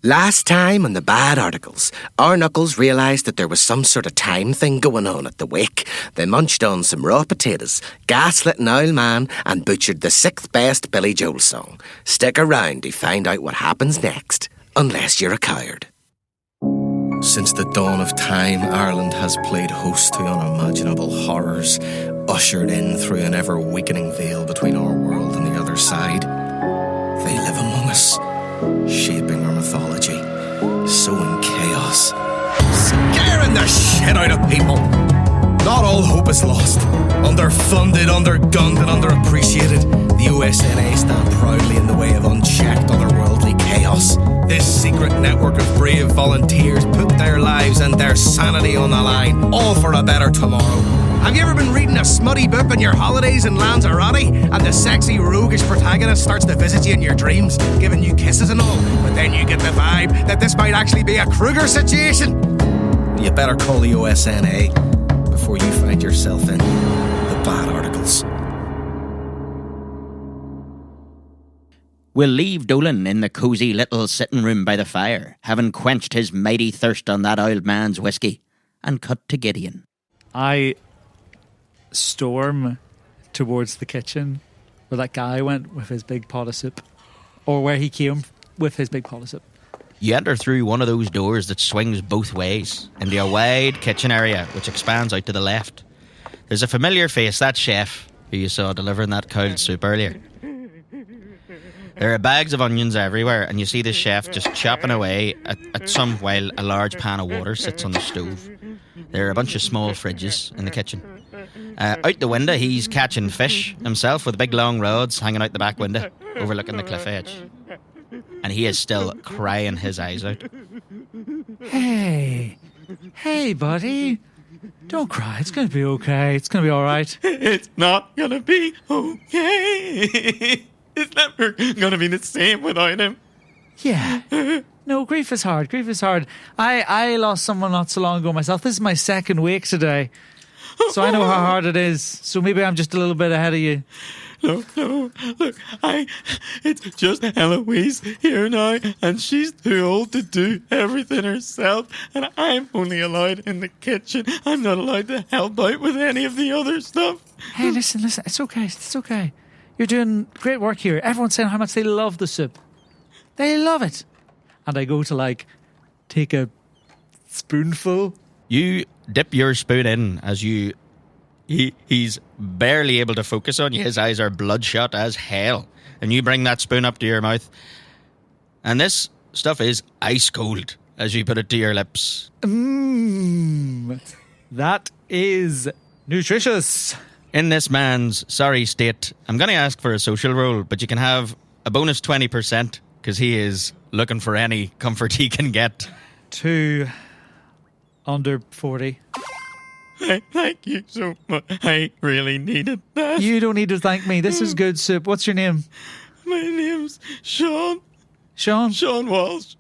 Last time on the bad articles, our knuckles realised that there was some sort of time thing going on at the wake. They munched on some raw potatoes, gaslit Niall man, and butchered the 6th best Billy Joel song. Stick around to find out what happens next, unless you're a coward. Since the dawn of time, Ireland has played host to unimaginable horrors, ushered in through an ever-weakening veil between our world and the other side. They live among us, shaping our mythology, sowing chaos, scaring the shit out of people. Not all hope is lost. Underfunded, undergunned and underappreciated, the USNA stand proudly in the way of unchecked otherworldly chaos. This secret network of brave volunteers put their lives and their sanity on the line, all for a better tomorrow. Have you ever been reading a smutty book on your holidays in Lanzarote and the sexy roguish protagonist starts to visit you in your dreams, giving you kisses and all, but then you get the vibe that this might actually be a Kruger situation? You better call the USNA before you find yourself in the bad articles. We'll leave Dolan in the cosy little sitting room by the fire, having quenched his mighty thirst on that old man's whiskey, and cut to Gideon. I storm towards the kitchen where that guy went with his big pot of soup, or where he came with his big pot of soup. You enter through one of those doors that swings both ways into a wide kitchen area which expands out to the left. There's a familiar face, that chef who you saw delivering that cold soup earlier. There are bags of onions everywhere, and you see the chef just chopping away at some while a large pan of water sits on the stove. There are a bunch of small fridges in the kitchen. Out the window, he's catching fish himself with big long rods hanging out the back window, overlooking the cliff edge. And he is still crying his eyes out. Hey, buddy. Don't cry. It's going to be okay. It's going to be all right. It's not going to be okay. It's never going to be the same without him. Yeah. No, grief is hard. Grief is hard. I lost someone not so long ago myself. This is my second wake today. So I know how hard it is. So maybe I'm just a little bit ahead of you. No. Look, it's just Eloise here now, and she's too old to do everything herself, and I'm only allowed in the kitchen. I'm not allowed to help out with any of the other stuff. Hey, listen. It's okay. You're doing great work here. Everyone's saying how much they love the soup. They love it. And I go to, take a spoonful. You dip your spoon in as he's barely able to focus on you. His eyes are bloodshot as hell. And you bring that spoon up to your mouth. And this stuff is ice cold as you put it to your lips. That is nutritious. In this man's sorry state, I'm going to ask for a social roll, but you can have a bonus 20% because he is looking for any comfort he can get. 2 under 40. Thank you so much. I really needed that. You don't need to thank me. This is good soup. What's your name? My name's Sean. Sean? Sean Walsh.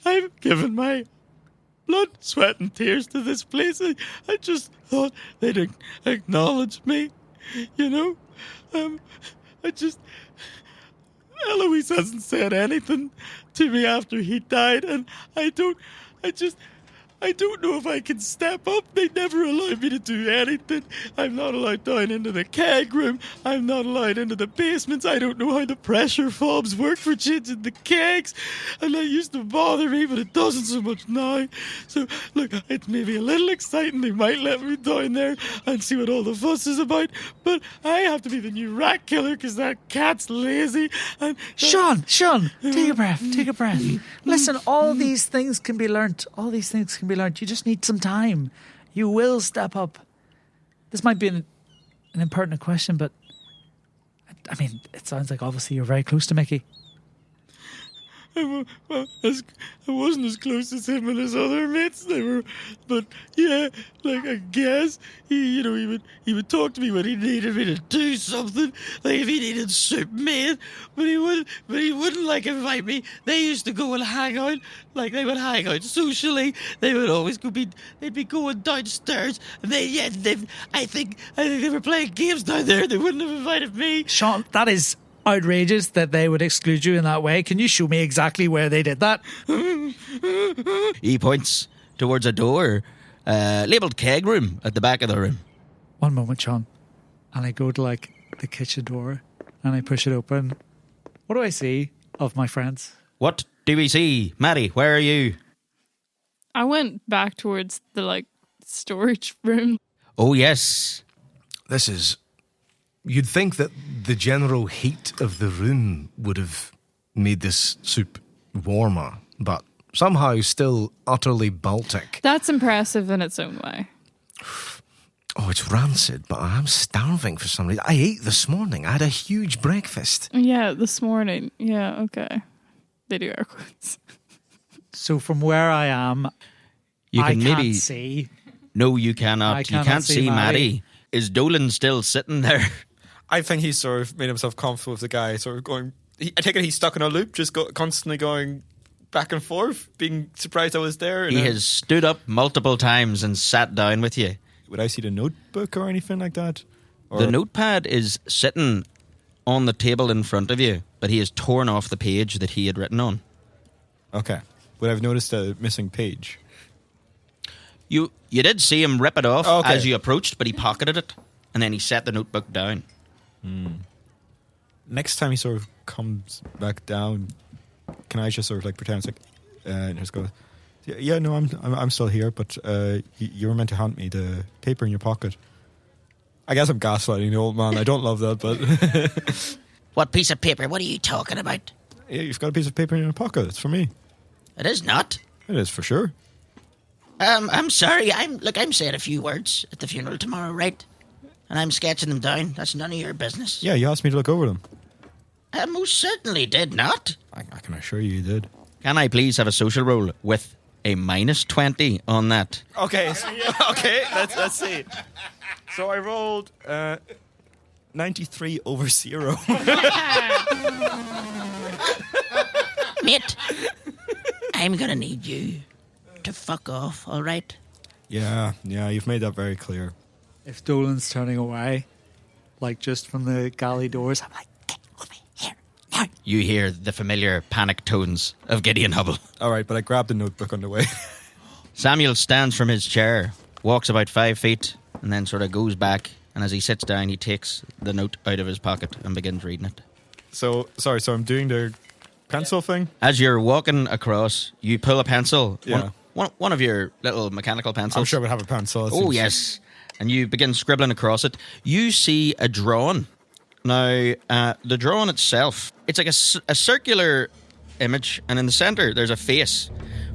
I've given my blood, sweat and tears to this place. I just thought they'd acknowledge me, you know. Eloise hasn't said anything to me after he died, and I don't know if I can step up. They never allowed me to do anything. I'm not allowed down into the keg room. I'm not allowed into the basements. I don't know how the pressure fobs work for changing the kegs. And that used to bother me, but it doesn't so much now. So, look, it's maybe a little exciting. They might let me down there and see what all the fuss is about. But I have to be the new rat killer because that cat's lazy. And Sean, take a breath. Listen, all these things can be learnt. You just need some time. You will step up. This might be an impertinent question, but I mean, it sounds like obviously you're very close to Mickey. Well, I wasn't as close as him and his other mates. They were, but yeah, I guess he would talk to me when he needed me to do something, like if he needed soup made. But he wouldn't invite me. They used to go and hang out, they would hang out socially. They would always they'd be going downstairs, and I think they were playing games down there. They wouldn't have invited me. Sean, that is outrageous that they would exclude you in that way. Can you show me exactly where they did that? He points towards a door labelled keg room at the back of the room. One moment, Sean. And I go to like the kitchen door and I push it open. What do I see of my friends? What do we see? Maddie, where are you? I went back towards the like storage room. Oh, yes. This is... You'd think that the general heat of the room would have made this soup warmer, but somehow still utterly Baltic. That's impressive in its own way. Oh, it's rancid, but I'm starving for some reason. I ate this morning. I had a huge breakfast. Yeah, this morning. Yeah, okay. They do air quotes. So from where I am, You I can can't maybe... see. No, you cannot. I You cannot can't see see Maddie. Maddie. Is Dolan still sitting there? I think he's sort of made himself comfortable with the guy, sort of going... I take it he's stuck in a loop, just constantly going back and forth, being surprised I was there. And He has stood up multiple times and sat down with you. Would I see the notebook or anything like that? Or The notepad is sitting on the table in front of you, but he has torn off the page that he had written on. Okay. Would I have noticed a missing page? You did see him rip it off Okay. as you approached, but he pocketed it, and then he set the notebook down. Next time he sort of comes back down, can I just sort of like pretend it's like, and just go, yeah, no, I'm still here, but you were meant to hand me the paper in your pocket. I guess I'm gaslighting the old man. I don't love that, but What piece of paper? What are you talking about? yeah, you've got a piece of paper in your pocket. It's for me. It is not. It is for sure. I'm sorry. I'm saying a few words at the funeral tomorrow, right? And I'm sketching them down. That's none of your business. Yeah, you asked me to look over them. I most certainly did not. I can assure you did. Can I please have a social roll with a -20 on that? Okay, okay, let's see. So I rolled 93 over 0. Mate, I'm gonna need you to fuck off, all right? Yeah, you've made that very clear. If Dolan's turning away, like just from the galley doors, I'm like, get over here now. You hear the familiar panic tones of Gideon Hubble. All right, but I grabbed the notebook on the way. Samuel stands from his chair, walks about 5 feet, and then sort of goes back. And as he sits down, he takes the note out of his pocket and begins reading it. So I'm doing the pencil thing? As you're walking across, you pull a pencil. Yeah. One of your little mechanical pencils. I'm sure I would have a pencil. That Oh, seems- yes. And you begin scribbling across it. You see a drawing. Now, the drawing itself, it's like a circular image, and in the centre, there's a face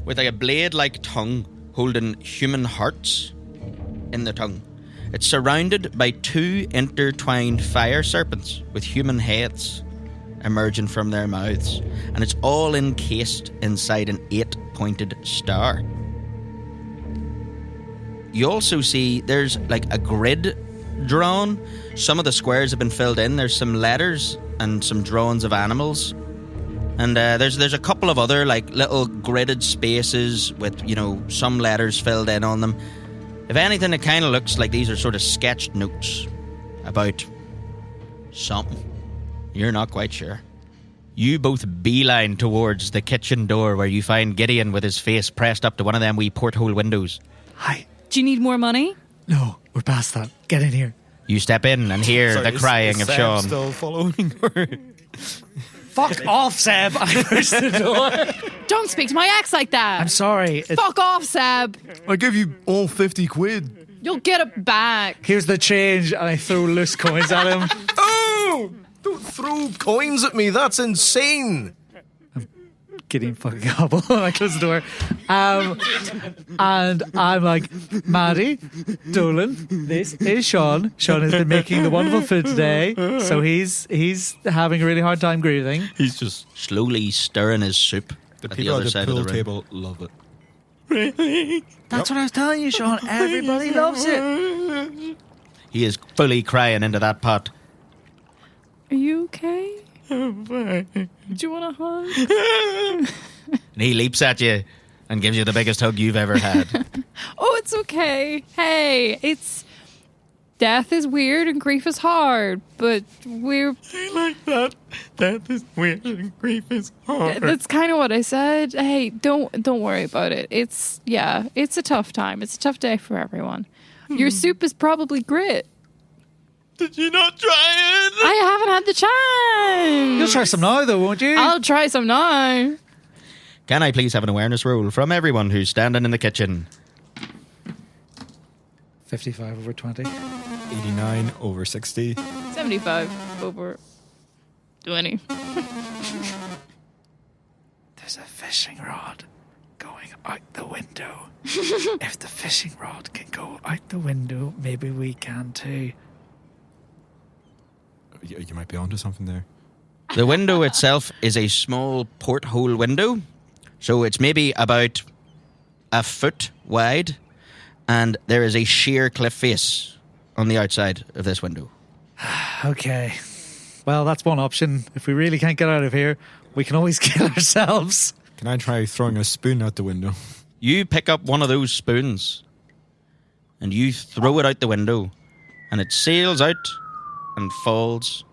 with like a blade-like tongue holding human hearts in the tongue. It's surrounded by 2 intertwined fire serpents with human heads emerging from their mouths, and it's all encased inside an 8-pointed star. You also see there's like a grid drawn. Some of the squares have been filled in. There's some letters and some drawings of animals. And there's a couple of other like little gridded spaces with, some letters filled in on them. If anything, it kind of looks like these are sort of sketched notes about something. You're not quite sure. You both beeline towards the kitchen door where you find Gideon with his face pressed up to one of them wee porthole windows. Hi. Do you need more money? No, we're past that. Get in here. You step in and hear Sorry, the crying is of Sam Sean. still following her? Fuck off, Seb. I pushed the door. Don't speak to my ex like that. I'm sorry. Fuck off, Seb. I give you all 50 quid. You'll get it back. Here's the change, and I throw loose coins at him. Oh! Don't throw coins at me. That's insane. Gideon fucking Hubble. I close the door. And I'm like, Maddie, Dolan, this is Sean. Sean has been making the wonderful food today, so he's having a really hard time breathing. He's just... Slowly stirring his soup The at the people other at the side of pool the room. table love it. That's what I was telling you, Sean. Everybody loves it. He is fully crying into that pot. Are you okay? Do you want a hug? And he leaps at you and gives you the biggest hug you've ever had. Oh, it's okay. Hey, death is weird and grief is hard, but we're... I like that. Death is weird and grief is hard. That's kind of what I said. Hey, don't worry about it. It's a tough time. It's a tough day for everyone. Your soup is probably great. Did you not try it? I haven't had the chance. You'll try some now, though, won't you? I'll try some now. Can I please have an awareness roll from everyone who's standing in the kitchen? 55 over 20. 89 over 60. 75 over 20. There's a fishing rod going out the window. If the fishing rod can go out the window, maybe we can too. You might be onto something there. The window itself is a small porthole window, so it's maybe about a foot wide, and there is a sheer cliff face on the outside of this window. Okay. Well, that's one option. If we really can't get out of here, we can always kill ourselves. Can I try throwing a spoon out the window? You pick up one of those spoons, and you throw it out the window, and it sails out and falls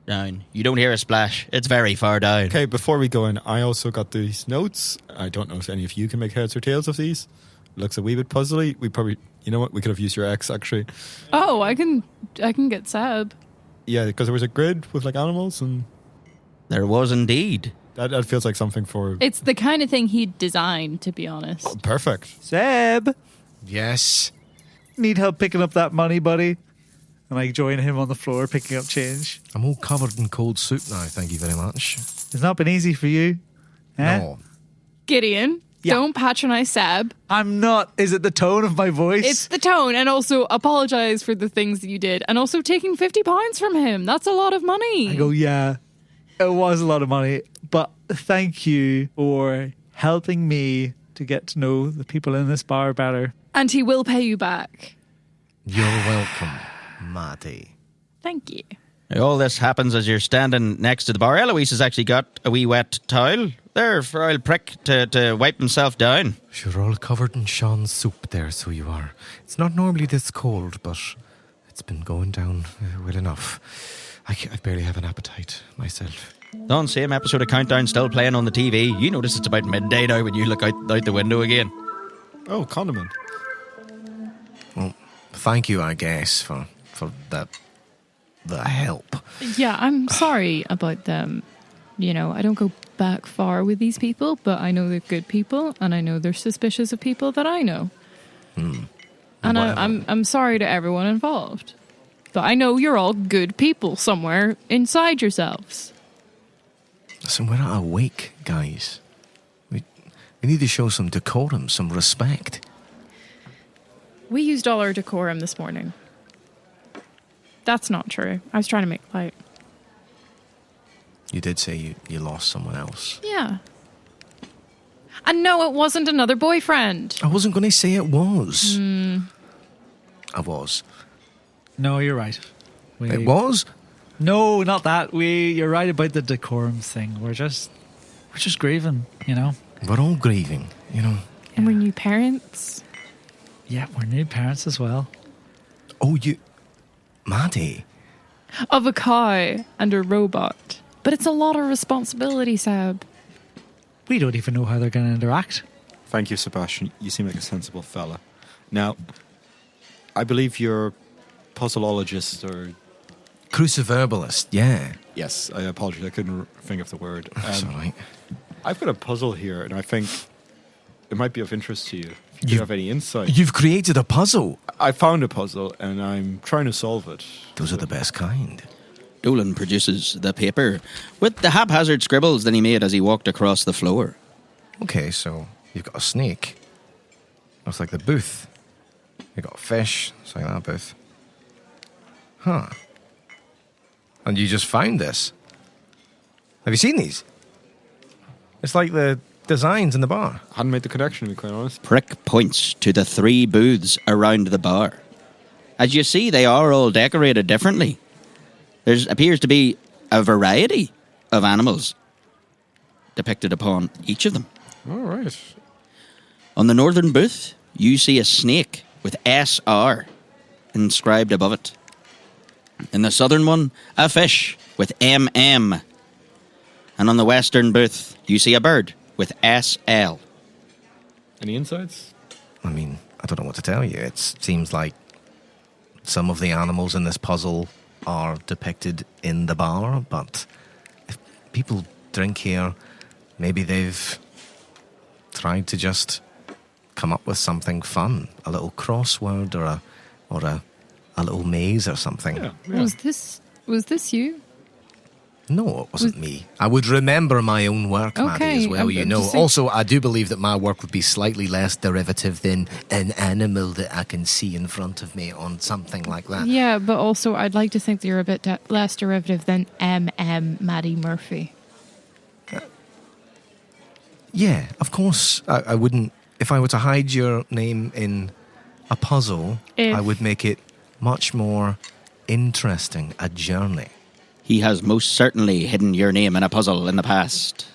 down. You don't hear a splash. It's very far down. Okay, before we go in, I also got these notes. I don't know if any of you can make heads or tails of these. Looks a wee bit puzzly. We probably, you know what, we could have used your X actually. Oh, I can get Seb. Yeah, because there was a grid with like animals, and There was indeed. that feels like something for... It's the kind of thing he'd designed, to be honest. Oh, perfect. Seb, Yes. need help picking up that money, buddy? And I join him on the floor picking up change. I'm all covered in cold soup now, thank you very much. It's not been easy for you. Eh? No. Gideon, Yeah. don't patronize Seb. I'm not. Is it the tone of my voice? It's the tone, and also apologize for the things that you did, and also taking £50 from him. That's a lot of money. I go, yeah, it was a lot of money, but thank you for helping me to get to know the people in this bar better. And he will pay you back. You're welcome, Maddie. Thank you. All this happens as you're standing next to the bar. Eloise has actually got a wee wet towel there for old Prick to wipe himself down. You're all covered in Sean's soup there, so you are. It's not normally this cold, but it's been going down well enough. I barely have an appetite myself. Don, same episode of Countdown still playing on the TV. You notice it's about midday now when you look out the window again. Oh, condiment. Well, thank you, I guess, for the help. Yeah, I'm sorry about them. You know, I don't go back far with these people, but I know they're good people, and I know they're suspicious of people that I know. And Whatever. I'm sorry to everyone involved. But I know you're all good people somewhere inside yourselves. Listen, we're at a wake, guys. We need to show some decorum, some respect. We used all our decorum this morning. That's not true. I was trying to make light. You did say you lost someone else. Yeah. And no, it wasn't another boyfriend. I wasn't going to say it was. I was. No, you're right. It was? No, not that. You're right about the decorum thing. We're just grieving, you know. We're all grieving, you know. And we're new parents. Yeah, we're new parents as well. Oh, Maddie. Of a cow and a robot. But it's a lot of responsibility, Seb. We don't even know how they're going to interact. Thank you, Sebastian. You seem like a sensible fella. Now, I believe you're puzzleologist or... Cruciverbalist, yeah. Yes, I apologize. I couldn't think of the word. That's all right. I've got a puzzle here, and I think it might be of interest to you. If you have any insight. You've created a puzzle. I found a puzzle, and I'm trying to solve it. Those are the best kind. Dolan produces the paper with the haphazard scribbles that he made as he walked across the floor. Okay, so you've got a snake. Looks like the booth. You've got a fish. It's like that booth. Huh. And you just found this. Have you seen these? It's like the designs in the bar. Hadn't made the connection, to be quite honest. Prick points to the 3 booths around the bar. As you see, they are all decorated differently. There appears to be a variety of animals depicted upon each of them. All right. On the northern booth, you see a snake with SR inscribed above it. In the southern one, a fish with MM. And on the western booth, you see a bird with SL. Any insights? I mean, I don't know what to tell you. It seems like some of the animals in this puzzle are depicted in the bar, but if people drink here, maybe they've tried to just come up with something fun, a little crossword or a little maze or something. Yeah. Was this you? No, it wasn't me. I would remember my own work, Maddie, Okay, as well, I'm you know. just saying- Also, I do believe that my work would be slightly less derivative than an animal that I can see in front of me on something like that. Yeah, but also I'd like to think that you're a bit less derivative than Maddie Murphy. Yeah, of course. I wouldn't... If I were to hide your name in a puzzle, I would make it much more interesting, a journey. He has most certainly hidden your name in a puzzle in the past.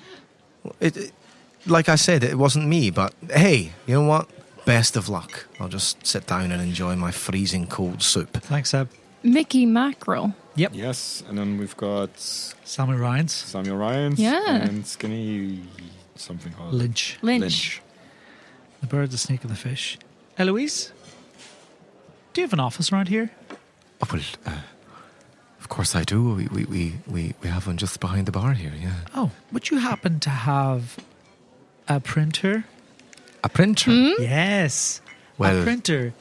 Like I said, it wasn't me, but hey, you know what? Best of luck. I'll just sit down and enjoy my freezing cold soup. Thanks, Seb. Mickey Mackerel. Yep. Yes, and then we've got Samuel Ryans. Samuel Ryans. Yeah. And Skinny something called Lynch. The bird, the snake, and the fish. Eloise, do you have an office around here? Oh, well, of course I do. We have one just behind the bar here, yeah. Oh, would you happen to have a printer? A printer? Yes. Well- a printer.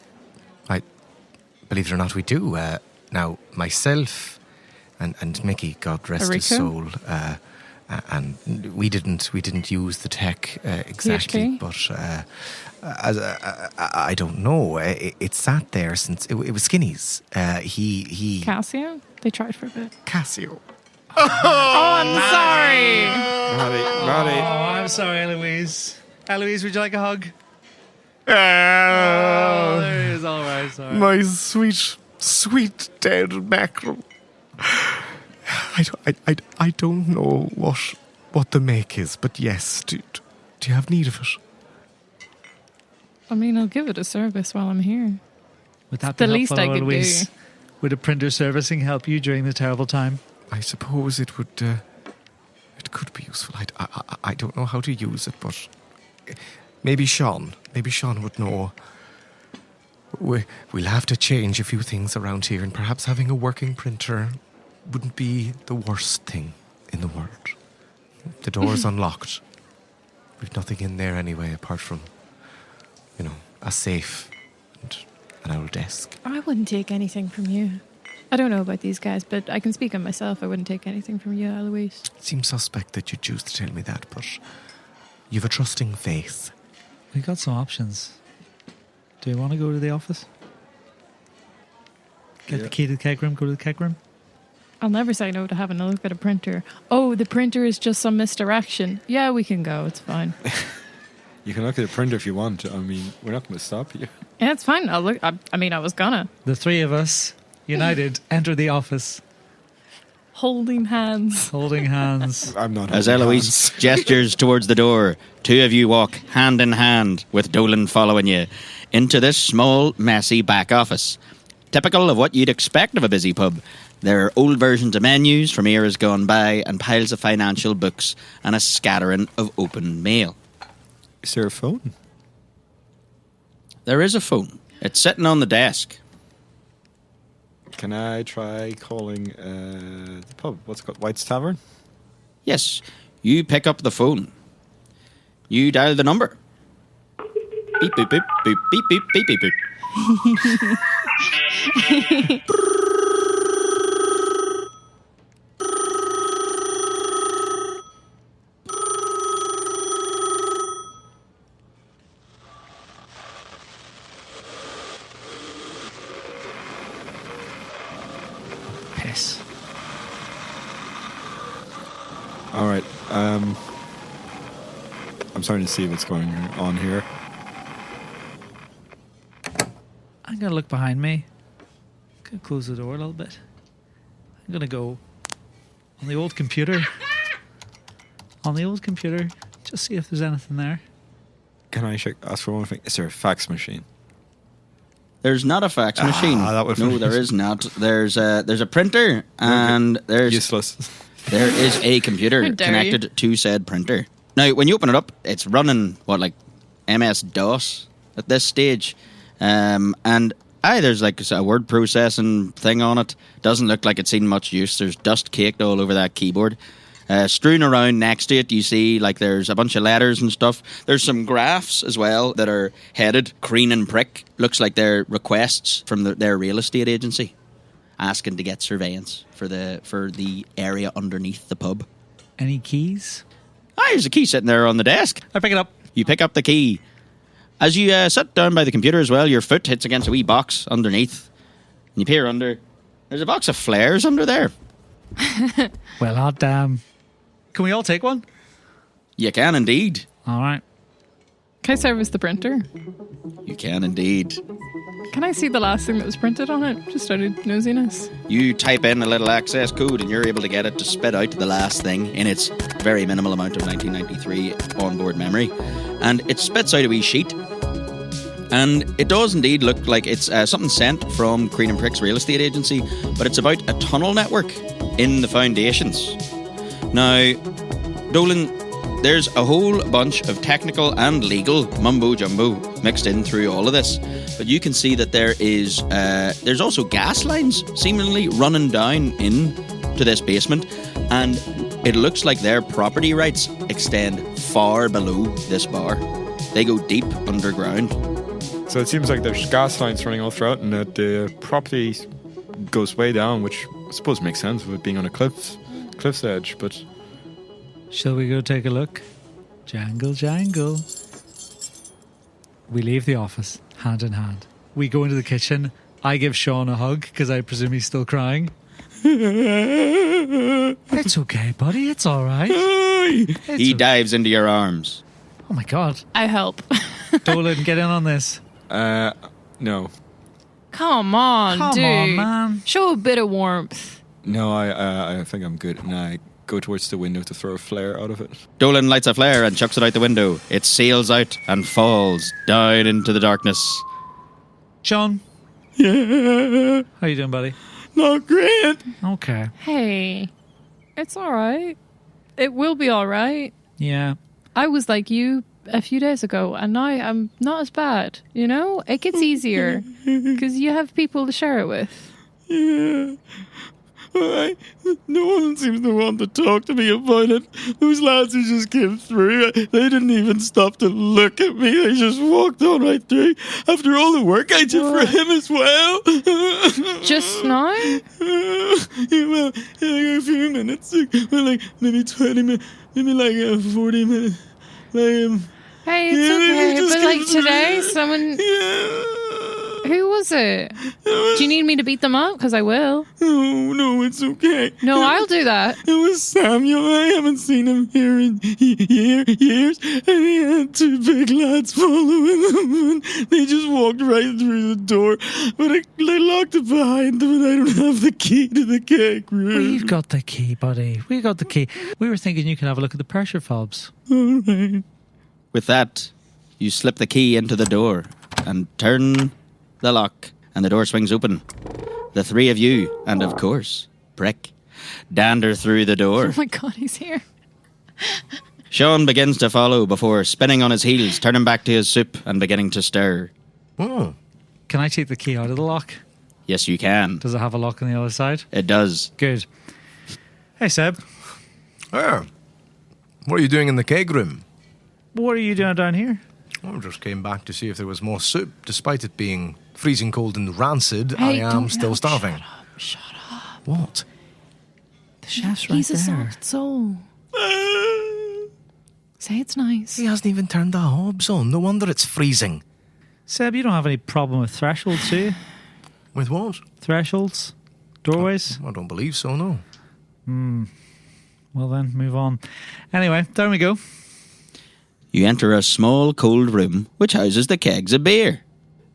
Believe it or not, we do. Now, myself and Mickey, God rest his Erika? soul, and we didn't use the tech exactly, PHP? but I don't know. It sat there since it was Skinny's. He Casio? They tried for a bit. Casio. Oh, I'm sorry. Maddie. Oh, I'm sorry, Eloise. Eloise, would you like a hug? Oh, There he is. All right, sorry. my sweet dead mackerel. I don't know what the make is, but yes, do you have need of it? I mean, I'll give it a service while I'm here. Would that the be least helpful, I could Eloise? do. Would a printer servicing help you during the terrible time? I suppose it would. It could be useful. I don't know how to use it, but maybe Sean would know. We'll have to change a few things around here, and perhaps having a working printer wouldn't be the worst thing in the world. The door's unlocked. We've nothing in there anyway, apart from, a safe and an old desk. I wouldn't take anything from you. I don't know about these guys, but I can speak on myself. I wouldn't take anything from you, Eloise. It seems suspect that you choose to tell me that, but you've a trusting faith. We've got some options. Do you want to go to the office? Get the key to the keg room, go to the keg room? I'll never say no to having a look at a printer. Oh, the printer is just some misdirection. Yeah, we can go. It's fine. You can look at the printer if you want. I mean, we're not going to stop you. Yeah, it's fine. I'll look. I was gonna. The three of us, united, enter the office, Holding hands. holding hands. I'm not. As holding Eloise hands. gestures towards the door, two of you walk hand in hand, with Dolan following you, into this small, messy back office. Typical of what you'd expect of a busy pub. There are old versions of menus from eras gone by, and piles of financial books, and a scattering of open mail. Is there a phone? There is a phone. It's sitting on the desk. Can I try calling the pub? What's it called? White's Tavern? Yes, you pick up the phone. You dial the number. Beep, beep, beep, beep, beep, beep, beep, beep, beep. Piss. All right. I'm starting to see what's going on here. I'm going to look behind me. Going to close the door a little bit. I'm going to go on the old computer. Just see if there's anything there. Can I ask for one thing? Is there a fax machine? There's not a fax machine. that would No, there is not. There's a printer, and there's Useless. there is a computer How dare connected to said printer. Now, when you open it up, it's running like MS-DOS at this stage, and there's like a word processing thing on it. Doesn't look like it's seen much use. There's dust caked all over that keyboard. Strewn around next to it, you see like there's a bunch of letters and stuff. There's some graphs as well that are headed Crean and Prick. Looks like they're requests from their real estate agency asking to get surveillance for the area underneath the pub. Any keys? There's a key sitting there on the desk. I pick it up. You pick up the key. As you sit down by the computer as well, your foot hits against a wee box underneath. And you peer under. There's a box of flares under there. Well, hot damn. Can we all take one? You can indeed. All right. Can I service the printer? You can indeed. Can I see the last thing that was printed on it? Just out of nosiness. You type in a little access code and you're able to get it to spit out the last thing in its very minimal amount of 1993 onboard memory. And it spits out a wee sheet. And it does indeed look like it's something sent from Crean and Prick's real estate agency, but it's about a tunnel network in the foundations. Now, Dolan, there's a whole bunch of technical and legal mumbo-jumbo mixed in through all of this. But you can see that there's also gas lines seemingly running down into this basement. And it looks like their property rights extend far below this bar. They go deep underground. So it seems like there's gas lines running all throughout, and that the property goes way down, which I suppose makes sense with it being on a cliff's edge. But Shall we go take a look? Jangle, jangle. We leave the office, hand in hand. We go into the kitchen. I give Sean a hug, because I presume he's still crying. It's okay, buddy. It's all right. He dives into your arms. Oh, my God. I help. Dolan, get in on this. no. Come on, Come dude. on, man. Show a bit of warmth. No, I think I'm good. And I go towards the window to throw a flare out of it. Dolan lights a flare and chucks it out the window. It sails out and falls down into the darkness. Sean, Yeah, how you doing, buddy? not great. Okay. Hey, it's all right. It will be all right. Yeah. I was like you a few days ago, and now I'm not as bad. You know, it gets easier because you have people to share it with. Yeah. No one seems to want to talk to me about it. Those lads who just came through, they didn't even stop to look at me. They just walked on right through after all the work I did for him as well. Just now? Well, like a few minutes. Well, like maybe 20 minutes, maybe like 40 minutes. Like, Hey, it's yeah, they okay. just But like came through. today, someone. Yeah. Who was it? Do you need me to beat them up? Because I will. No, it's okay. No, I'll do that. It was Samuel. I haven't seen him here in years. And he had two big lads following him. And they just walked right through the door. But they locked it behind them, and I don't have the key to the cake room. We've got the key, buddy. We got the key. We were thinking you can have a look at the pressure fobs. All right. With that, you slip the key into the door and turn the lock, and the door swings open. The three of you, and of course, Prick, dander through the door. Oh my God, he's here. Sean begins to follow before spinning on his heels, turning back to his soup and beginning to stir. Oh, Can I take the key out of the lock? Yes, you can. Does it have a lock on the other side? It does. Good. Hey, Seb. what are you doing in the keg room? What are you doing down here? I just came back to see if there was more soup. Despite it being freezing cold and rancid, Hey, I am don't still help. starving. Shut up. What? The chef's right He's a there. soft soul. Say it's nice. He hasn't even turned the hobs on. No wonder it's freezing. Seb, you don't have any problem with thresholds, do you? With what? Thresholds? Doorways? I don't believe so, no. Well then, move on. Anyway, down we go. You enter a small, cold room which houses the kegs of beer.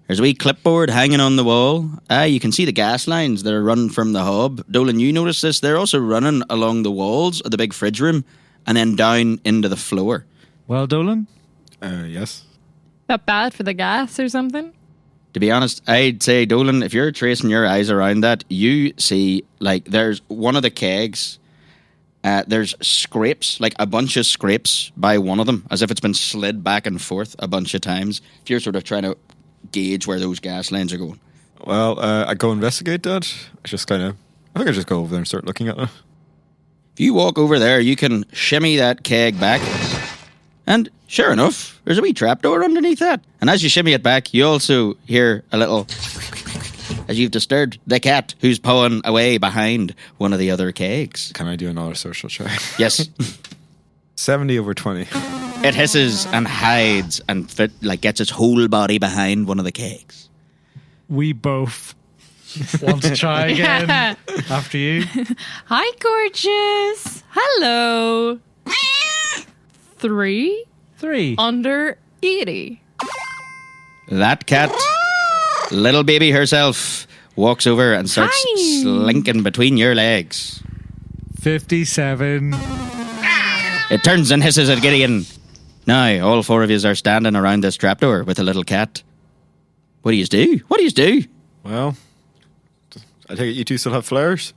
There's a wee clipboard hanging on the wall. You can see the gas lines that are running from the hob. Dolan, you notice this? They're also running along the walls of the big fridge room and then down into the floor. Well, Dolan, Yes. That bad for the gas or something? To be honest, I'd say, Dolan, if you're tracing your eyes around that, you see, like, there's one of the kegs, there's scrapes, like a bunch of scrapes by one of them, as if it's been slid back and forth a bunch of times. If you're sort of trying to gauge where those gas lines are going. Well, I go investigate that. I think I just go over there and start looking at it. If you walk over there, you can shimmy that keg back. And sure enough, there's a wee trapdoor underneath that. And as you shimmy it back, you also hear a little, as you've disturbed the cat who's pawing away behind one of the other kegs. Can I do another social check? Yes. 70 over 20. It hisses and hides and gets its whole body behind one of the kegs. We both want to try again after you. Hi, gorgeous. Hello. 3 under 80. That cat, little baby herself, walks over and starts slinking between your legs. 57. It turns and hisses at Gideon. Now, all 4 of you are standing around this trapdoor with a little cat. What do you do? What do you do? Well, I take it you two still have flares?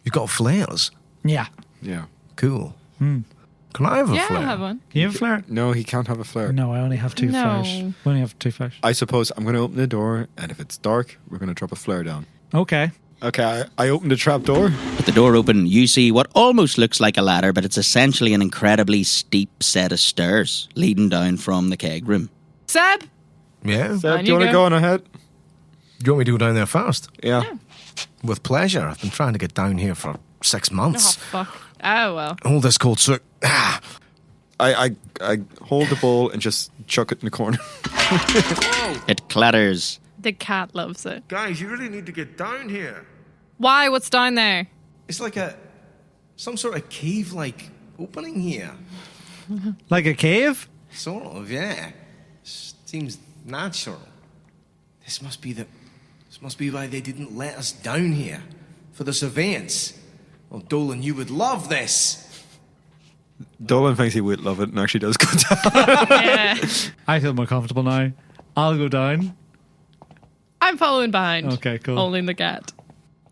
You got flares? Yeah. Yeah. Cool. Can I have a Yeah, flare? I'll have one. You have a flare? No, he can't have a flare. No, I only have 2 No. flares. We only have 2 flares. I suppose I'm going to open the door, and if it's dark, we're going to drop a flare down. Okay. Okay, I open the trap door. With the door open, you see what almost looks like a ladder, but it's essentially an incredibly steep set of stairs leading down from the keg room. Seb? Yeah? Seb, On do you you want to go. go on ahead? Do you want me to go down there first? Yeah. With pleasure. I've been trying to get down here for 6 Oh, months. fuck. Oh, well. All this cold soup. I hold the bowl and just chuck it in the corner. It clatters. The cat loves it. Guys, you really need to get down here. Why? What's down there? It's like some sort of cave-like opening here. Like a cave? Sort of, yeah. Seems natural. This must be why they didn't let us down here for the surveillance. Well, Dolan, you would love this. Dolan thinks he would love it and actually does go down. Yeah. I feel more comfortable now. I'll go down. I'm following behind. Okay, cool. Holding the cat.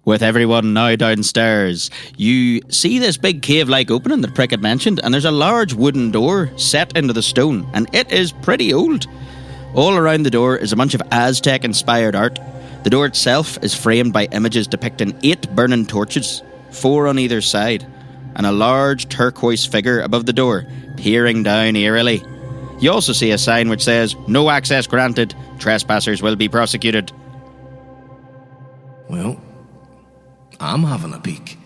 With everyone now downstairs, you see this big cave-like opening that Prick had mentioned, and there's a large wooden door set into the stone, and it is pretty old. All around the door is a bunch of Aztec-inspired art. The door itself is framed by images depicting 8 burning torches, 4 on either side, and a large turquoise figure above the door, peering down eerily. You also see a sign which says, "No access granted. Trespassers will be prosecuted." Well, I'm having a peek.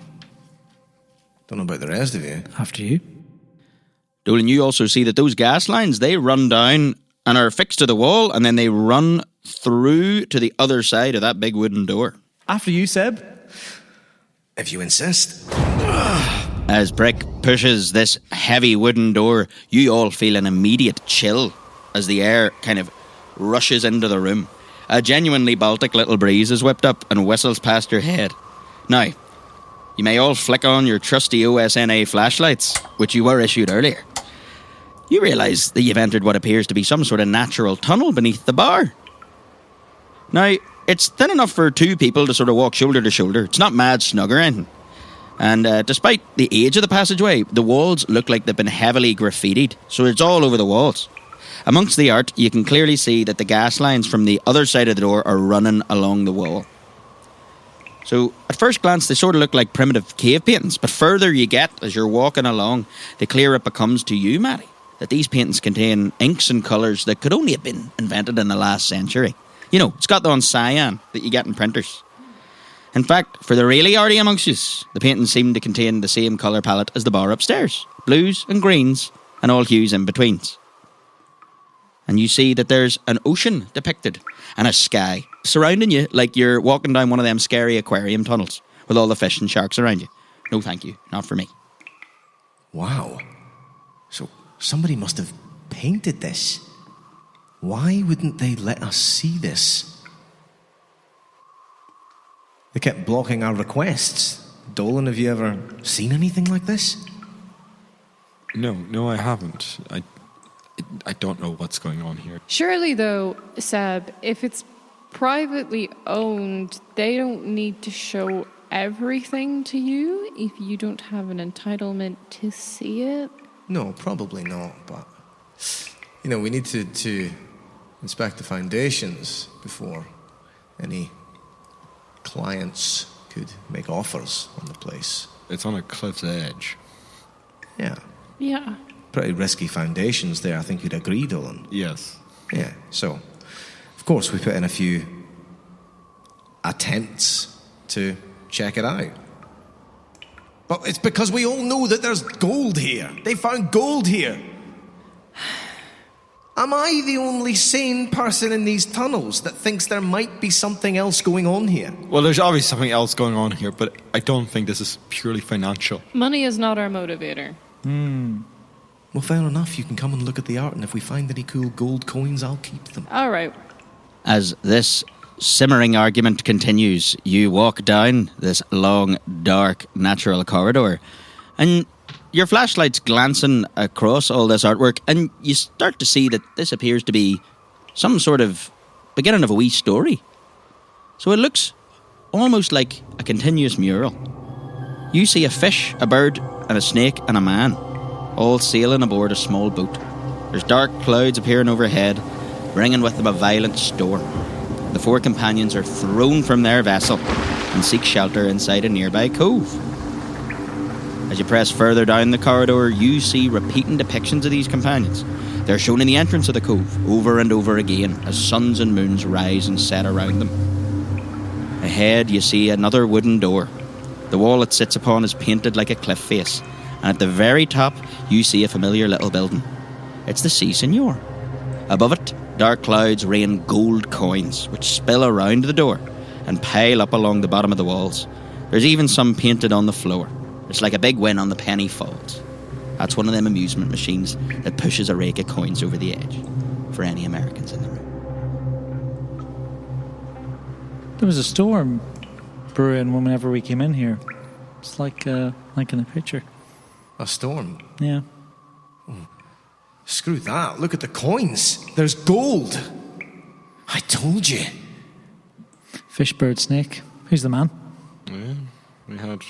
Don't know about the rest of you. After you. Dolan, you also see that those gas lines, they run down and are fixed to the wall, and then they run through to the other side of that big wooden door. After you, Seb. If you insist. As Brick pushes this heavy wooden door, you all feel an immediate chill as the air kind of rushes into the room. A genuinely Baltic little breeze is whipped up and whistles past your head. Now, you may all flick on your trusty OSNA flashlights, which you were issued earlier. You realise that you've entered what appears to be some sort of natural tunnel beneath the bar. Now, it's thin enough for 2 people to sort of walk shoulder to shoulder. It's not mad snug or anything. And despite the age of the passageway, the walls look like they've been heavily graffitied, so it's all over the walls. Amongst the art, you can clearly see that the gas lines from the other side of the door are running along the wall. So, at first glance, they sort of look like primitive cave paintings, but further you get as you're walking along, the clearer it becomes to you, Maddie, that these paintings contain inks and colours that could only have been invented in the last century. You know, it's got the on cyan that you get in printers. In fact, for the really arty amongst us, the paintings seem to contain the same colour palette as the bar upstairs. Blues and greens and all hues in betweens. And you see that there's an ocean depicted and a sky surrounding you like you're walking down one of them scary aquarium tunnels with all the fish and sharks around you. No thank you, not for me. Wow. So somebody must have painted this. Why wouldn't they let us see this? They kept blocking our requests. Dolan, have you ever seen anything like this? No, I haven't. I don't know what's going on here. Surely, though, Seb, if it's privately owned, they don't need to show everything to you if you don't have an entitlement to see it. No, probably not, but we need to inspect the foundations before any clients could make offers on the place. It's on a cliff's edge. Yeah. Yeah. Pretty risky foundations there, I think you'd agree, Dolan. Yes. Yeah, so, of course, we put in a few attempts to check it out. But it's because we all know that there's gold here. They found gold here. Am I the only sane person in these tunnels that thinks there might be something else going on here? Well, there's obviously something else going on here, but I don't think this is purely financial. Money is not our motivator. Well, fair enough. You can come and look at the art, and if we find any cool gold coins, I'll keep them. All right. As this simmering argument continues, you walk down this long, dark, natural corridor, and your flashlight's glancing across all this artwork, and you start to see that this appears to be some sort of beginning of a wee story. So it looks almost like a continuous mural. You see a fish, a bird, and a snake, and a man, all sailing aboard a small boat. There's dark clouds appearing overhead, bringing with them a violent storm. The four companions are thrown from their vessel and seek shelter inside a nearby cove. As you press further down the corridor, you see repeating depictions of these companions. They're shown in the entrance of the cove, over and over again, as suns and moons rise and set around them. Ahead, you see another wooden door. The wall it sits upon is painted like a cliff face, and at the very top, you see a familiar little building. It's the Sea Signor. Above it, dark clouds rain gold coins, which spill around the door and pile up along the bottom of the walls. There's even some painted on the floor. It's like a big win on the penny falls. That's one of them amusement machines that pushes a rake of coins over the edge for any Americans in the room. There was a storm brewing whenever we came in here. It's like in the picture. A storm? Yeah. Screw that. Look at the coins. There's gold. I told you. Fish, bird, snake. Who's the man? Yeah, we had...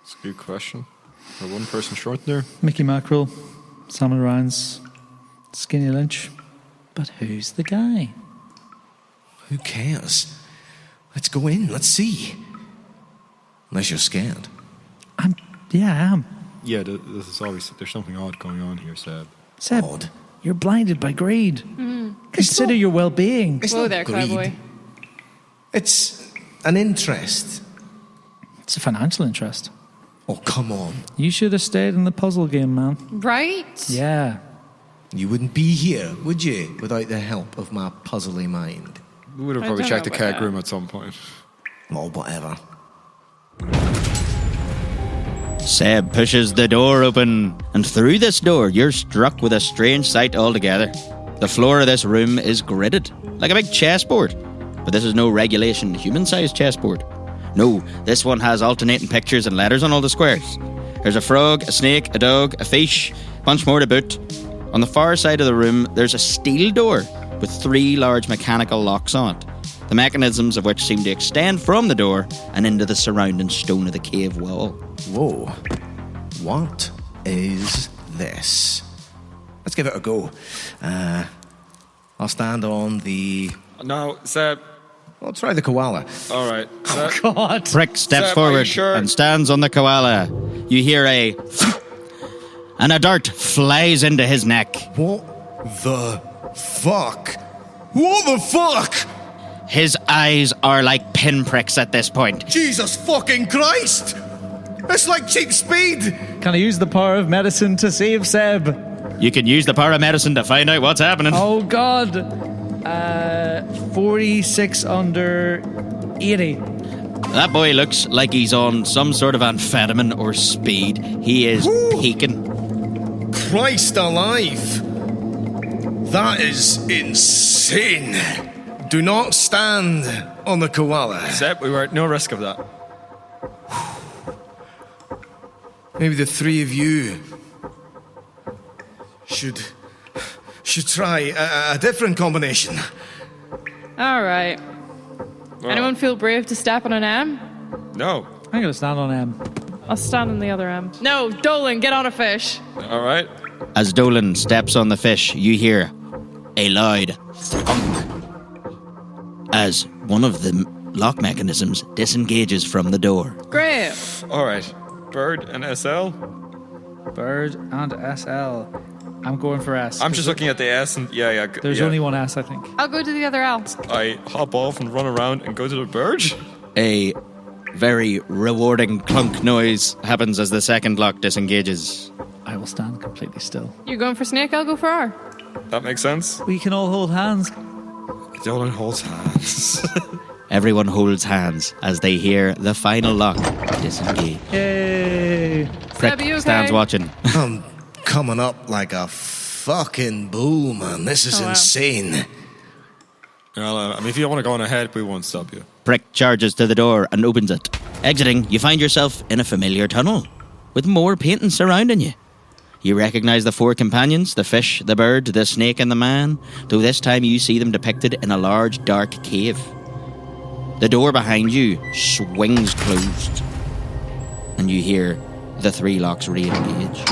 That's a good question. We're one person short there. Mickey Mackerel, Salmon Ryan's, Skinny Lynch. But who's the guy? Who cares? Let's go in. Let's see. Unless you're scared. I am. Yeah, this is obvious. There's something odd going on here, Seb. Seb, Odd. you're blinded by greed. Consider your well-being. It's Whoa not there, greed. cowboy. It's an interest. It's a financial interest. Oh, come on. You should have stayed in the puzzle game, man. Right? Yeah. You wouldn't be here, would you, without the help of my puzzly mind? We would have I probably don't checked the know keg about room at some point. Oh, whatever. Seb pushes the door open, and through this door, you're struck with a strange sight altogether. The floor of this room is gridded, like a big chessboard. But this is no regulation human-sized chessboard. No, this one has alternating pictures and letters on all the squares. There's a frog, a snake, a dog, a fish, a bunch more to boot. On the far side of the room, there's a steel door with 3 large mechanical locks on it, the mechanisms of which seem to extend from the door and into the surrounding stone of the cave wall. Whoa. What is this? Let's give it a go. I'll stand on the... No, Seb. I'll try the koala. All right. Seb. God. Prick steps Seb, are you forward sure? and stands on the koala. You hear a and a dart flies into his neck. What the fuck? What the fuck? His eyes are like pinpricks at this point. Jesus fucking Christ! It's like cheap speed! Can I use the power of medicine to save Seb? You can use the power of medicine to find out what's happening. Oh, God. 46 under 80. That boy looks like he's on some sort of amphetamine or speed. He is peaking. Christ alive! That is insane! Do not stand on the koala. Seb, we were at no risk of that. Maybe the 3 of you should try a different combination. All right. Well, Anyone feel brave to step on an M? No. I'm going to stand on M. I'll stand on the other M. No, Dolan, get on a fish. All right. As Dolan steps on the fish, you hear a loud thump as one of the lock mechanisms disengages from the door. Great. All right. Bird and SL. Bird and SL. I'm going for S. I'm just looking at the S and yeah. There's only one S, I think. I'll go to the other L. I hop off and run around and go to the bird. A very rewarding clunk noise happens as the second lock disengages. I will stand completely still. You're going for snake, I'll go for R. That makes sense. We can all hold hands. Dolan holds hands. Everyone holds hands as they hear the final lock disengage. Yay! Frick Seb, you okay? stands watching. I'm coming up like a fucking bull, man. This is Oh, wow. insane. Well, I mean, if you want to go on ahead, we won't stop you. Frick charges to the door and opens it. Exiting, you find yourself in a familiar tunnel with more paintings surrounding you. You recognise the four companions, the fish, the bird, the snake and the man, though this time you see them depicted in a large dark cave. The door behind you swings closed and you hear the three locks re-engage.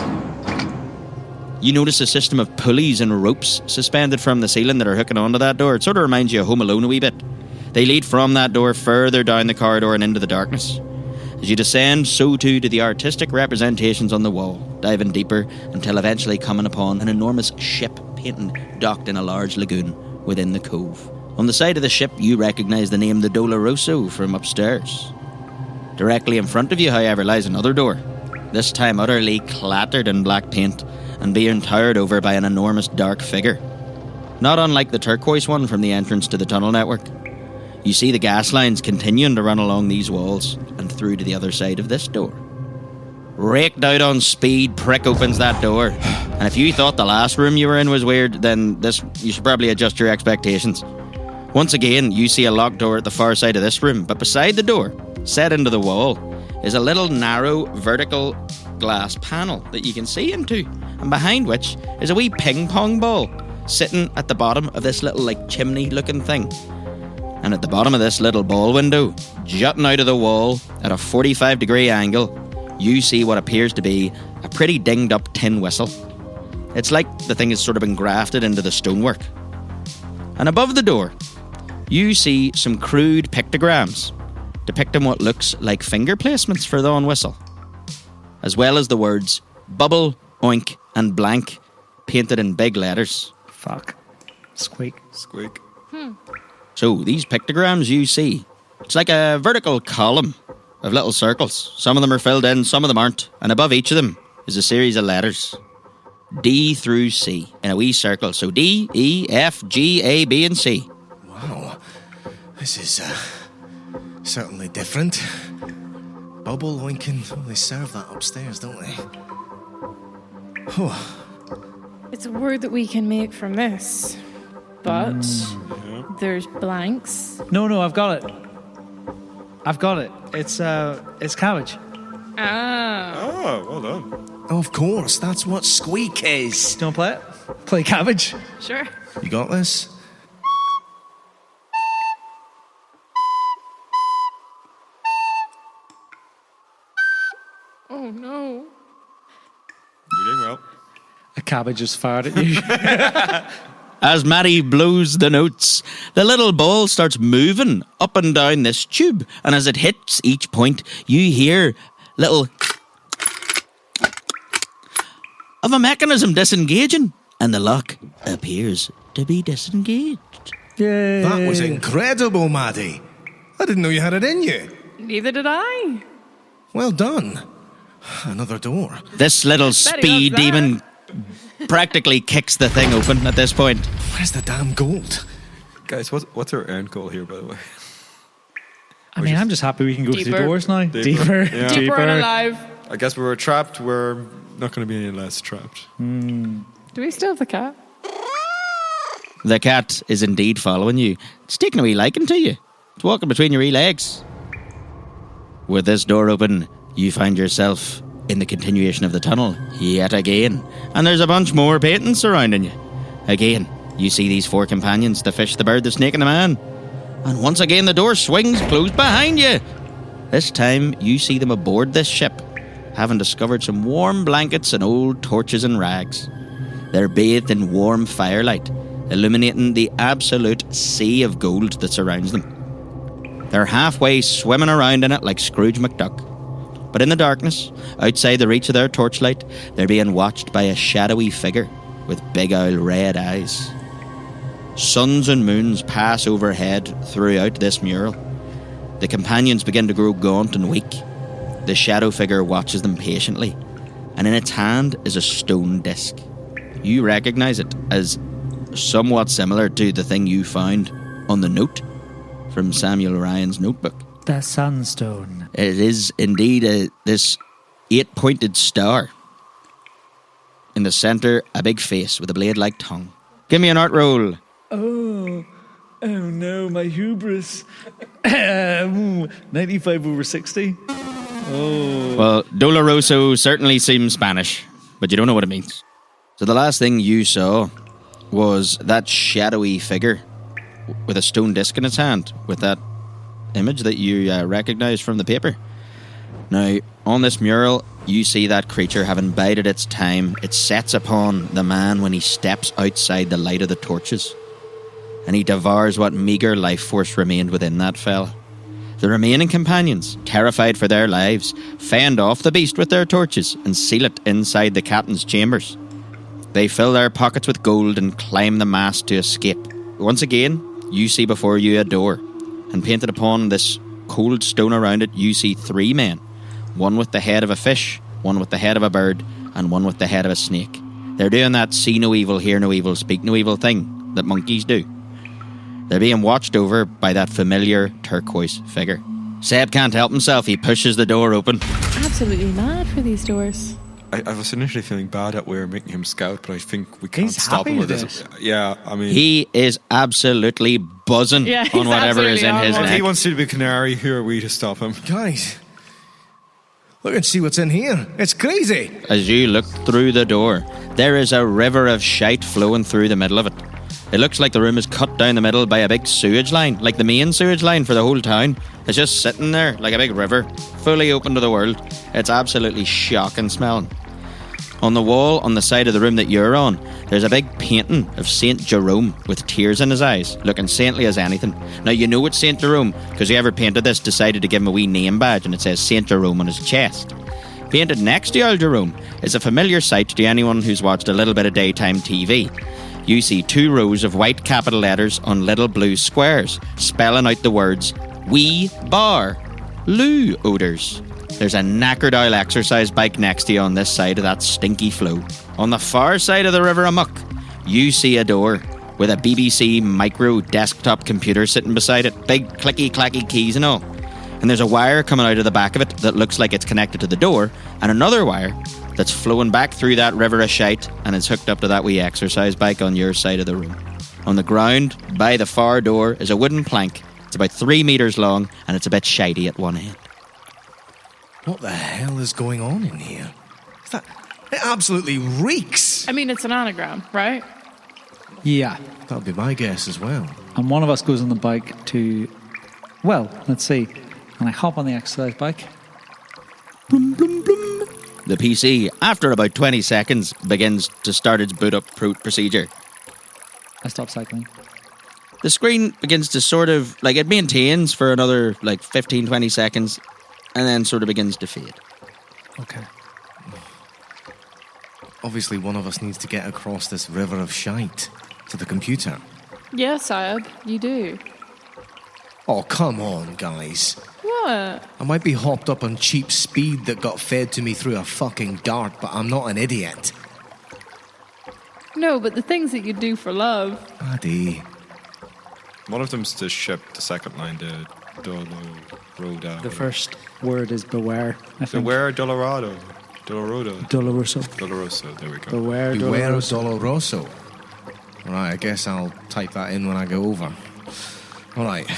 You notice a system of pulleys and ropes suspended from the ceiling that are hooking onto that door. It sort of reminds you of Home Alone a wee bit. They lead from that door further down the corridor and into the darkness. As you descend, so too do the artistic representations on the wall, diving deeper until eventually coming upon an enormous ship painting docked in a large lagoon within the cove. On the side of the ship, you recognise the name the Doloroso from upstairs. Directly in front of you, however, lies another door, this time utterly clattered in black paint and being towered over by an enormous dark figure. Not unlike the turquoise one from the entrance to the tunnel network. You see the gas lines continuing to run along these walls and through to the other side of this door. Raked out on speed, Prick opens that door. And if you thought the last room you were in was weird, then this you should probably adjust your expectations. Once again, you see a locked door at the far side of this room, but beside the door, set into the wall, is a little narrow vertical glass panel that you can see into, and behind which is a wee ping pong ball sitting at the bottom of this little chimney looking thing. And at the bottom of this little ball window, jutting out of the wall at a 45-degree angle, you see what appears to be a pretty dinged up tin whistle. It's like the thing has sort of been grafted into the stonework. And above the door, you see some crude pictograms depicting what looks like finger placements for the on whistle, as well as the words bubble, oink and blank painted in big letters. Fuck. Squeak. Squeak. So these pictograms you see, it's like a vertical column of little circles. Some of them are filled in, some of them aren't. And above each of them is a series of letters. D through C in a wee circle. So D, E, F, G, A, B and C. Wow. This is certainly different. Bubble oinking. Oh, they serve that upstairs, don't they? Oh. It's a word that we can make from this. But there's blanks. No, I've got it. It's cabbage. Ah. Oh, well done. Of course, that's what squeak is. Don't play it? Play cabbage. Sure. You got this? Oh no. You're doing well. A cabbage is fired at you. As Maddie blows the notes, the little ball starts moving up and down this tube, and as it hits each point, you hear little of a mechanism disengaging, and the lock appears to be disengaged. Yay. That was incredible, Maddie. I didn't know you had it in you. Neither did I. Well done. Another door. This little speed loves that. demon practically kicks the thing open at this point. Where's the damn gold? Guys, what's our end goal here, by the way? I mean, I'm just happy we can go through Deeper. doors now. Deeper. Yeah. Deeper and alive. I guess we were trapped. We're not going to be any less trapped. Do we still have the cat? The cat is indeed following you. It's taking a wee liking to you. It's walking between your wee legs. With this door open, you find yourself in the continuation of the tunnel yet again. And there's a bunch more paintings surrounding you. Again, you see these four companions, the fish, the bird, the snake and the man. And once again the door swings closed behind you. This time you see them aboard this ship, having discovered some warm blankets and old torches and rags. They're bathed in warm firelight, illuminating the absolute sea of gold that surrounds them. They're halfway swimming around in it like Scrooge McDuck. But in the darkness, outside the reach of their torchlight, they're being watched by a shadowy figure with big owl red eyes. Suns and moons pass overhead throughout this mural. The companions begin to grow gaunt and weak. The shadow figure watches them patiently, and in its hand is a stone disc. You recognise it as somewhat similar to the thing you found on the note from Samuel Ryan's notebook. The Sunstone. It is indeed this 8-pointed star. In the centre, a big face with a blade-like tongue. Give me an art roll. Oh no, my hubris. 95 over 60. Oh. Well, Doloroso certainly seems Spanish, but you don't know what it means. So the last thing you saw was that shadowy figure with a stone disc in its hand, with that image that you recognised from the paper. Now, on this mural, you see that creature having bided its time. It sets upon the man when he steps outside the light of the torches, and he devours what meagre life force remained within that fella. The remaining companions, terrified for their lives, fend off the beast with their torches and seal it inside the captain's chambers. They fill their pockets with gold and climb the mast to escape. Once again, you see before you a door, and painted upon this cold stone around it, you see 3 men. One with the head of a fish, one with the head of a bird, and one with the head of a snake. They're doing that see no evil, hear no evil, speak no evil thing that monkeys do. They're being watched over by that familiar turquoise figure. Seb can't help himself. He pushes the door open. Absolutely mad for these doors. I was initially feeling bad that we were making him scout, but I think we can't He's stop him happy with with this. Yeah, I mean, He is absolutely buzzing Yeah, he's on whatever is in absolutely his on if neck. he wants to be a canary, who are we to stop him? Guys, look and see what's in here. It's crazy. As you look through the door, there is a river of shite flowing through the middle of it. It looks like the room is cut down the middle by a big sewage line, like the main sewage line for the whole town. It's just sitting there like a big river, fully open to the world. It's absolutely shocking smelling. On the wall on the side of the room that you're on, there's a big painting of St. Jerome with tears in his eyes, looking saintly as anything. Now you know it's St. Jerome because whoever painted this decided to give him a wee name badge and it says St. Jerome on his chest. Painted next to old Jerome is a familiar sight to anyone who's watched a little bit of daytime TV. You see 2 rows of white capital letters on little blue squares, spelling out the words, "We bar loo odors." There's a knackered owl exercise bike next to you on this side of that stinky flow. On the far side of the river amok, you see a door with a BBC micro desktop computer sitting beside it, big clicky-clacky keys and all. And there's a wire coming out of the back of it that looks like it's connected to the door, and another wire that's flowing back through that river of shite, and it's hooked up to that wee exercise bike on your side of the room. On the ground, by the far door, is a wooden plank. It's about 3 metres long, and it's a bit shitey at one end. What the hell is going on in here? It absolutely reeks. I mean, it's an anagram, right? Yeah. That'll be my guess as well. And one of us goes on the bike to, well, let's see. And I hop on the exercise bike. The PC, after about 20 seconds, begins to start its boot up procedure. I stop cycling. The screen begins to sort of, like, it maintains for another, 15, 20 seconds, and then sort of begins to fade. Okay. Obviously, one of us needs to get across this river of shite to the computer. Yes, Ab, you do. Oh, come on, guys. What? I might be hopped up on cheap speed that got fed to me through a fucking dart, but I'm not an idiot. No, but the things that you do for love. Maddie. One of them's to ship, the second line, the Dolorodo. The first word is beware, I think. Beware Dolorodo. Doloroso, there we go. Beware Beware of Doloroso. Doloroso. Right, I guess I'll type that in when I go over. All right.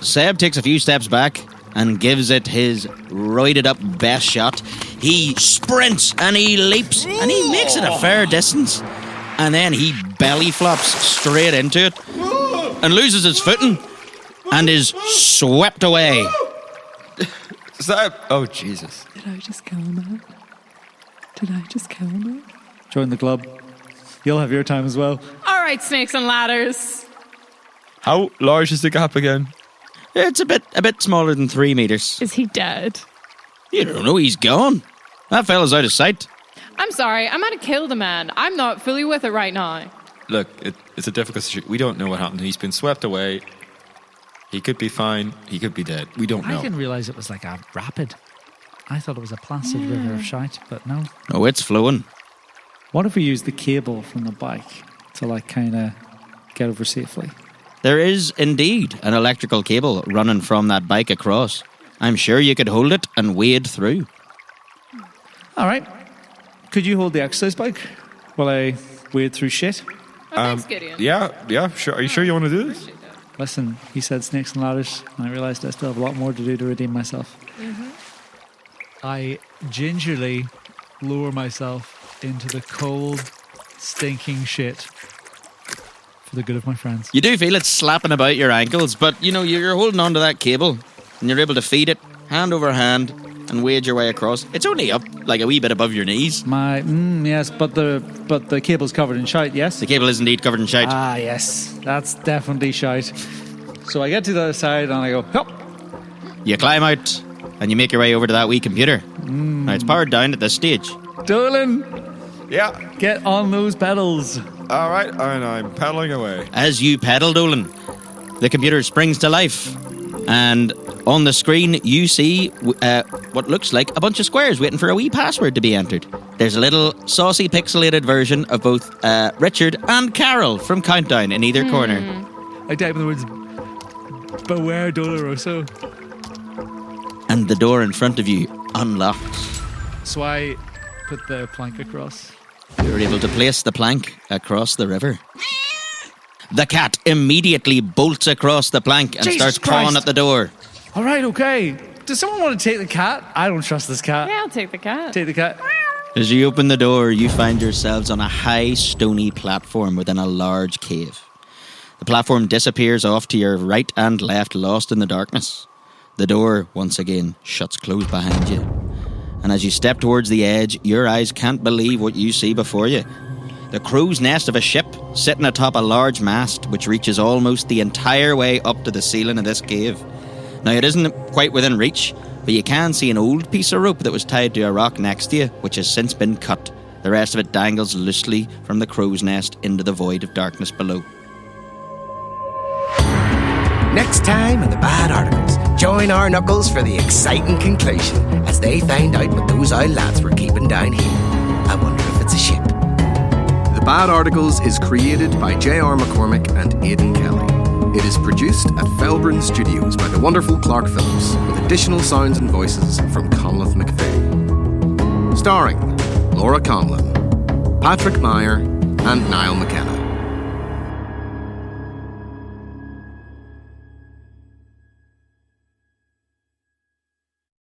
Seb takes a few steps back and gives it his roided up best shot. He sprints and he leaps and he makes it a fair distance. And then he belly flops straight into it and loses his footing and is swept away. Is that? Oh, Jesus. Did I just kill a man? Join the club. You'll have your time as well. All right, snakes and ladders. How large is the gap again? It's a bit smaller than 3 meters. Is he dead? You don't know, he's gone. That fella's out of sight. I'm sorry, I might have killed a man. I'm not fully with it right now. Look, it's a difficult situation. We don't know what happened. He's been swept away. He could be fine. He could be dead. We don't know. I didn't realise it was like a rapid. I thought it was a placid river of shite, but no. Oh, it's flowing. What if we use the cable from the bike to like kind of get over safely? There is indeed an electrical cable running from that bike across. I'm sure you could hold it and wade through. All right. Could you hold the exercise bike while I wade through shit? Oh, thanks, Gideon. Yeah, sure. Are you sure you want to do this? Listen, he said snakes and ladders, and I realised I still have a lot more to do to redeem myself. Mm-hmm. I gingerly lower myself into the cold, stinking shit for the good of my friends. You do feel it slapping about your ankles, but you know, you're holding on to that cable and you're able to feed it hand over hand and wade your way across. It's only up like a wee bit above your knees. Yes, but the cable's covered in shite, yes? The cable is indeed covered in shite. Ah, yes, that's definitely shite. So I get to the other side and I go, hop. You climb out and you make your way over to that wee computer. Now, it's powered down at this stage. Dolan, Yeah. get on those pedals. All right, and I'm paddling away. As you pedal, Dolan, the computer springs to life. And on the screen, you see what looks like a bunch of squares waiting for a wee password to be entered. There's a little saucy pixelated version of both Richard and Carol from Countdown in either corner. I type in the words, beware Doloroso. And the door in front of you unlocks. So I put the plank across. You're able to place the plank across the river. The cat immediately bolts across the plank and Jesus starts clawing Christ. at the door. All right, okay. Does someone want to take the cat? I don't trust this cat. Yeah, I'll take the cat. Take the cat. As you open the door, you find yourselves on a high, stony platform within a large cave. The platform disappears off to your right and left, lost in the darkness. The door, once again, shuts closed behind you. And as you step towards the edge, your eyes can't believe what you see before you. The crow's nest of a ship sitting atop a large mast which reaches almost the entire way up to the ceiling of this cave. Now, it isn't quite within reach, but you can see an old piece of rope that was tied to a rock next to you, which has since been cut. The rest of it dangles loosely from the crow's nest into the void of darkness below. Next time in the Bad Articles, join our Knuckles for the exciting conclusion as they find out what those old lads were keeping down here. I wonder if it's a ship. The Bad Articles is created by J.R. McCormick and Aidan Kelly. It is produced at Felbryn Studios by the wonderful Clark Phillips, with additional sounds and voices from Conleth McVeigh. Starring Laura Conlon, Patrick Meier, and Niall McKenna.